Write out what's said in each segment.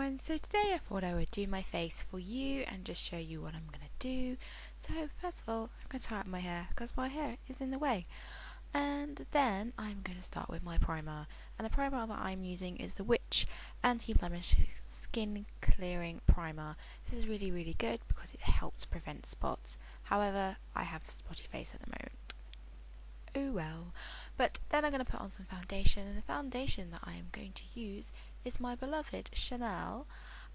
everyone, so today I thought I would do my face for you and just show you what I'm going to do. So first of all, I'm going to tie up my hair because my hair is in the way. And then I'm going to start with my primer. And the primer that I'm using is the Witch Anti-Blemish Skin Clearing Primer. This is really good because it helps prevent spots. However, I have a spotty face at the moment. Oh well. But then I'm going to put on some foundation, and the foundation that I am going to use is my beloved Chanel,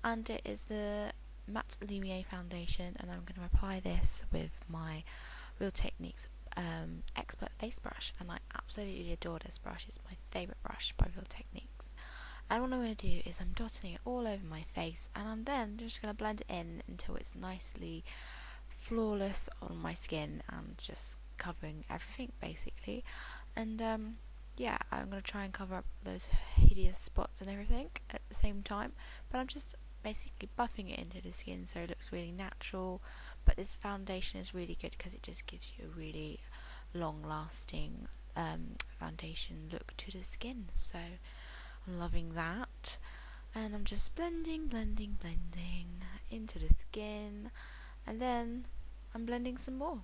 and it is the Matte Lumiere foundation, and I'm going to apply this with my Real Techniques Expert Face Brush, and I absolutely adore this brush. It's my favourite brush by Real Techniques. And what I'm going to do is I'm dotting it all over my face, and I'm then just going to blend it in until it's nicely flawless on my skin and just covering everything basically. And yeah, I'm going to try and cover up those hideous spots and everything at the same time, but I'm just basically buffing it into the skin so it looks really natural. But this foundation is really good because it just gives you a really long lasting foundation look to the skin, so I'm loving that. And I'm just blending into the skin, and then I'm blending some more.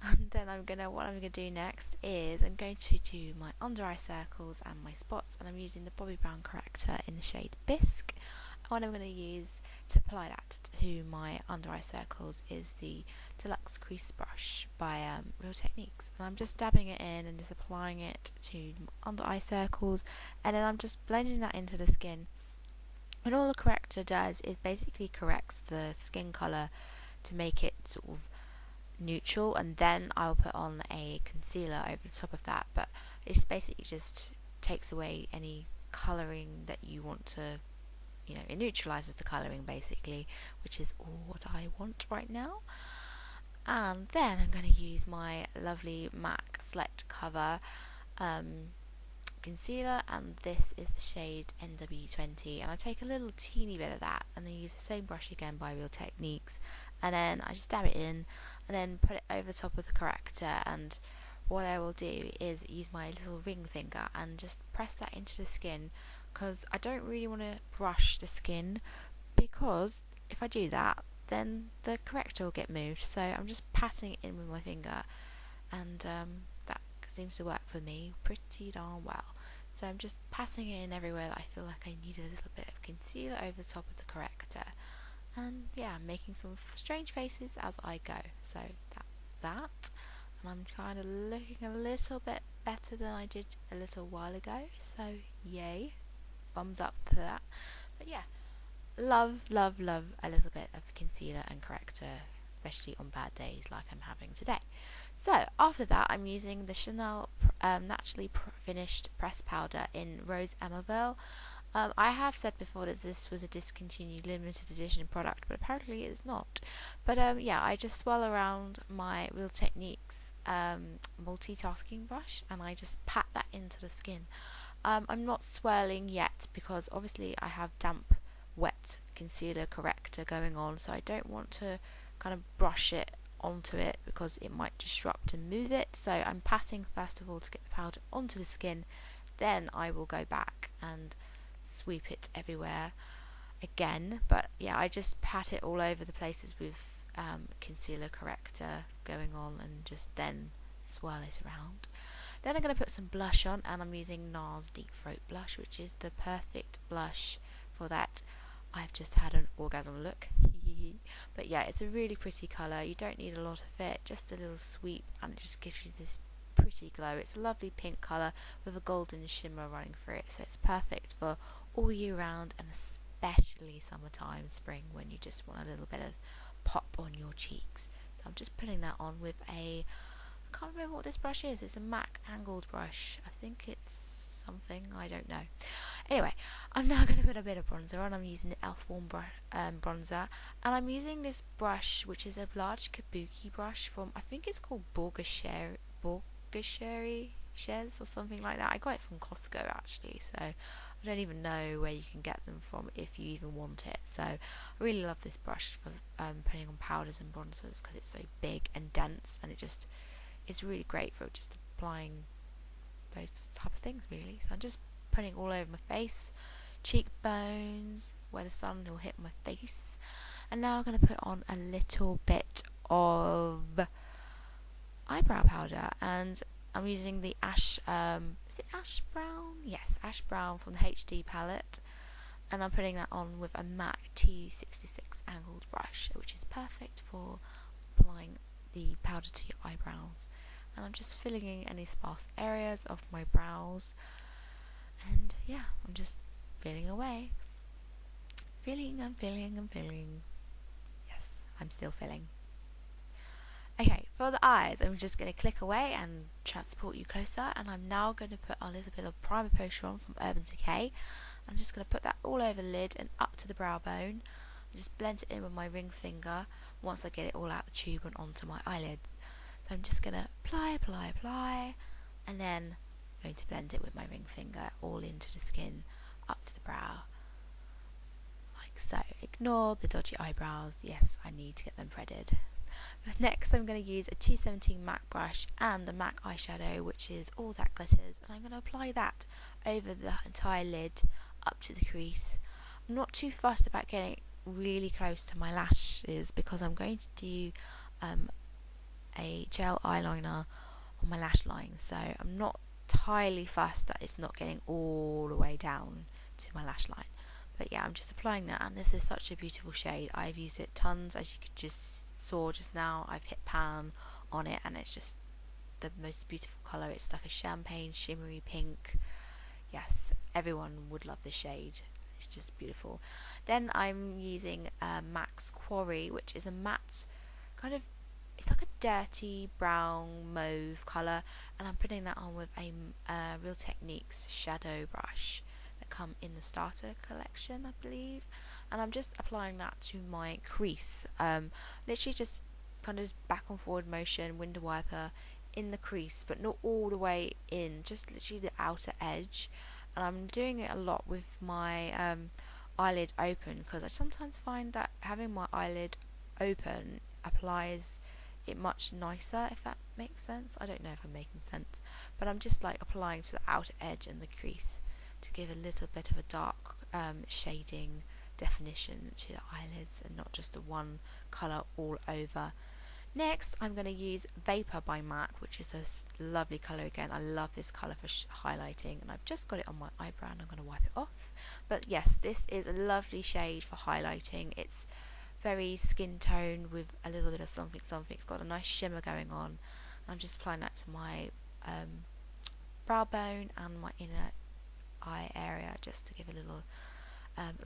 And then what I'm gonna do next is I'm going to do my under eye circles and my spots, and I'm using the Bobbi Brown corrector in the shade Bisque. And what I'm going to use to apply that to my under eye circles is the Deluxe Crease Brush by Real Techniques, and I'm just dabbing it in and just applying it to under eye circles, and then I'm just blending that into the skin. And all the corrector does is basically corrects the skin colour to make it sort of neutral, and then I'll put on a concealer over the top of that, but it's basically just takes away any colouring that you want to, it neutralises the colouring basically, which is all what I want right now. And then I'm going to use my lovely MAC Select Cover concealer, and this is the shade NW20, and I take a little teeny bit of that and then use the same brush again by Real Techniques, and then I just dab it in and then put it over the top of the corrector. And what I will do is use my little ring finger and just press that into the skin, because I don't really want to brush the skin, because if I do that then the corrector will get moved. So I'm just patting it in with my finger, and that seems to work for me pretty darn well. So I'm just patting it in everywhere that I feel like I need a little bit of concealer over the top of the corrector. And yeah, I'm making some strange faces as I go. So that's that. And I'm kind of looking a little bit better than I did a little while ago. So yay, thumbs up for that. But yeah, love a little bit of concealer and corrector, especially on bad days like I'm having today. So after that, I'm using the Chanel Naturally Finished Pressed Powder in Rose Emerald. I have said before that this was a discontinued limited edition product, but apparently it's not. But yeah, I just swirl around my Real Techniques multitasking brush, and I just pat that into the skin. I'm not swirling yet because obviously I have damp, wet concealer corrector going on, so I don't want to kind of brush it onto it because it might disrupt and move it. So I'm patting first of all to get the powder onto the skin, then I will go back and sweep it everywhere again. But yeah, I just pat it all over the places with concealer corrector going on, and just then swirl it around. Then I'm going to put some blush on, and I'm using NARS Deep Throat Blush, which is the perfect blush for that. I've just had an orgasm look. But yeah, it's a really pretty colour. You don't need a lot of it, just a little sweep, and it just gives you this pretty glow. It's a lovely pink colour with a golden shimmer running through it, so it's perfect for all year round, and especially summertime, spring, when you just want a little bit of pop on your cheeks. So I'm just putting that on with I can't remember what this brush is. It's a MAC angled brush. I think it's something, I don't know. Anyway, I'm now going to put a bit of bronzer on. I'm using the e.l.f. Warm bronzer, and I'm using this brush, which is a large kabuki brush from, I think it's called Borgasheri Shares or something like that. I got it from Costco actually, so I don't even know where you can get them from if you even want it. So I really love this brush for putting on powders and bronzers because it's so big and dense, and it's really great for just applying those type of things really. So I'm just putting all over my face, cheekbones, where the sun will hit my face. And now I'm going to put on a little bit of eyebrow powder, and I'm using the ash, is it ash brown? Yes, ash brown from the HD palette, and I'm putting that on with a MAC T66 angled brush, which is perfect for applying the powder to your eyebrows. And I'm just filling in any sparse areas of my brows, and yeah, I'm just filling away. Filling and filling and filling. Yes, I'm still filling. Okay, for the eyes, I'm just going to click away and transport you closer, and I'm now going to put a little bit of primer potion on from Urban Decay. I'm just going to put that all over the lid and up to the brow bone. I just blend it in with my ring finger once I get it all out the tube and onto my eyelids. So I'm just going to apply, and then going to blend it with my ring finger all into the skin, up to the brow, like so. Ignore the dodgy eyebrows. Yes, I need to get them threaded. But next I'm going to use a 217 MAC brush and a MAC eyeshadow, which is All That Glitters, and I'm going to apply that over the entire lid up to the crease. I'm not too fussed about getting really close to my lashes because I'm going to do a gel eyeliner on my lash line, so I'm not entirely fussed that it's not getting all the way down to my lash line. But yeah, I'm just applying that, and this is such a beautiful shade. I've used it tons, as you could just saw just now. I've hit pan on it, and it's just the most beautiful colour. It's like a champagne shimmery pink. Yes, everyone would love this shade. It's just beautiful. Then I'm using MAC's Quarry, which is a matte kind of, it's like a dirty brown mauve colour, and I'm putting that on with a Real Techniques shadow brush that come in the starter collection, I believe. And I'm just applying that to my crease, literally just kind of back and forward motion, window wiper in the crease, but not all the way in, just literally the outer edge. And I'm doing it a lot with my eyelid open, because I sometimes find that having my eyelid open applies it much nicer, if that makes sense. I don't know if I'm making sense, but I'm just like applying to the outer edge and the crease to give a little bit of a dark shading definition to the eyelids, and not just the one colour all over. Next I'm going to use Vapor by MAC, which is a lovely colour again. I love this colour for highlighting, and I've just got it on my eyebrow and I'm going to wipe it off. But yes, this is a lovely shade for highlighting. It's very skin toned with a little bit of something. It's got a nice shimmer going on. I'm just applying that to my brow bone and my inner eye area, just to give a little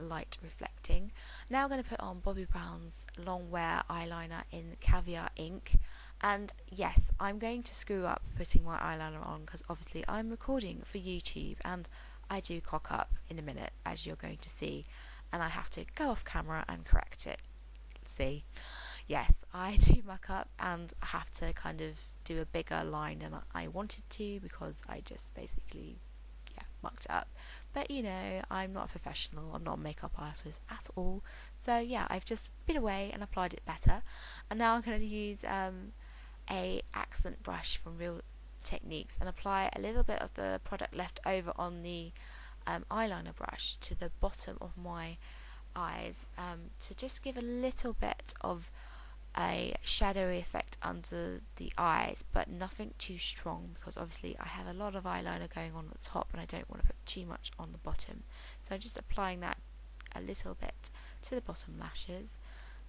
light reflecting. Now I'm going to put on Bobbi Brown's Long Wear eyeliner in Caviar Ink, and yes, I'm going to screw up putting my eyeliner on because obviously I'm recording for YouTube and I do cock up in a minute, as you're going to see, and I have to go off camera and correct it. See, yes, I do muck up and I have to kind of do a bigger line than I wanted to, because I just basically mucked up. But you know, I'm not a professional, I'm not a makeup artist at all, so yeah, I've just been away and applied it better. And now I'm going to use a accent brush from Real Techniques and apply a little bit of the product left over on the eyeliner brush to the bottom of my eyes, to just give a little bit of a shadowy effect under the eyes, but nothing too strong, because obviously I have a lot of eyeliner going on at the top and I don't want to put too much on the bottom. So I'm just applying that a little bit to the bottom lashes.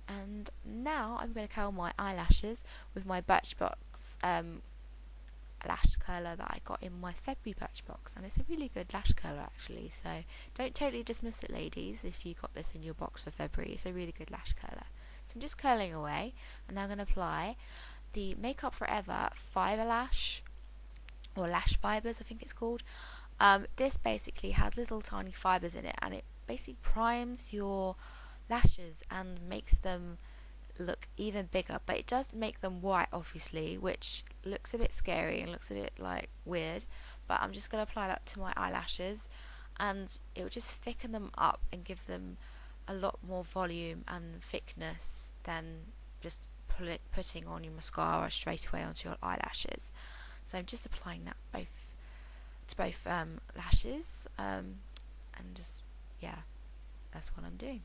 And now I'm going to curl my eyelashes with my Birchbox lash curler that I got in my February Birchbox, and it's a really good lash curler actually, so don't totally dismiss it, ladies, if you got this in your box for February. It's a really good lash curler. So I'm just curling away, and now I'm going to apply the Makeup Forever Fiber Lash, or Lash Fibers I think it's called. This basically has little tiny fibers in it, and it basically primes your lashes and makes them look even bigger, but it does make them white obviously, which looks a bit scary and looks a bit like weird, but I'm just going to apply that to my eyelashes, and it will just thicken them up and give them a lot more volume and thickness than just putting on your mascara straight away onto your eyelashes. So I'm just applying that to both lashes, and just, yeah, that's what I'm doing.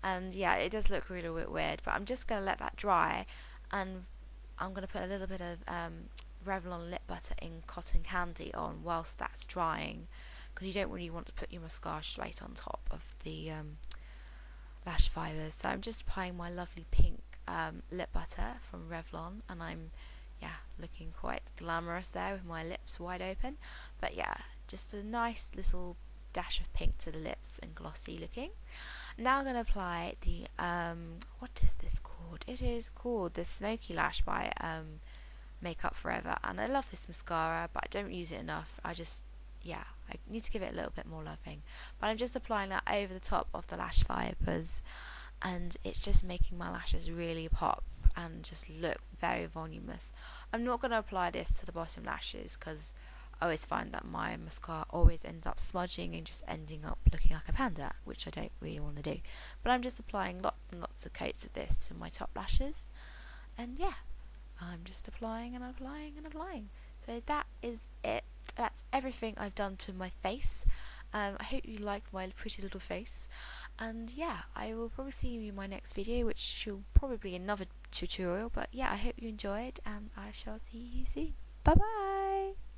And yeah, it does look really weird, but I'm just going to let that dry, and I'm going to put a little bit of Revlon lip butter in cotton candy on whilst that's drying, because you don't really want to put your mascara straight on top of the lash fibers. So I'm just applying my lovely pink lip butter from Revlon, and I'm, yeah, looking quite glamorous there with my lips wide open. But yeah, just a nice little dash of pink to the lips and glossy looking. Now I'm going to apply the, what is this called? It is called the Smoky Lash by Makeup Forever, and I love this mascara, but I don't use it enough. Yeah, I need to give it a little bit more loving. But I'm just applying that over the top of the lash fibers, and it's just making my lashes really pop and just look very voluminous. I'm not going to apply this to the bottom lashes, because I always find that my mascara always ends up smudging and just ending up looking like a panda, which I don't really want to do. But I'm just applying lots and lots of coats of this to my top lashes, and yeah, I'm just applying and applying and applying. So that is it. That's everything I've done to my face. I hope you liked my pretty little face. And yeah, I will probably see you in my next video, which will probably be another tutorial. But yeah, I hope you enjoyed, and I shall see you soon. Bye bye!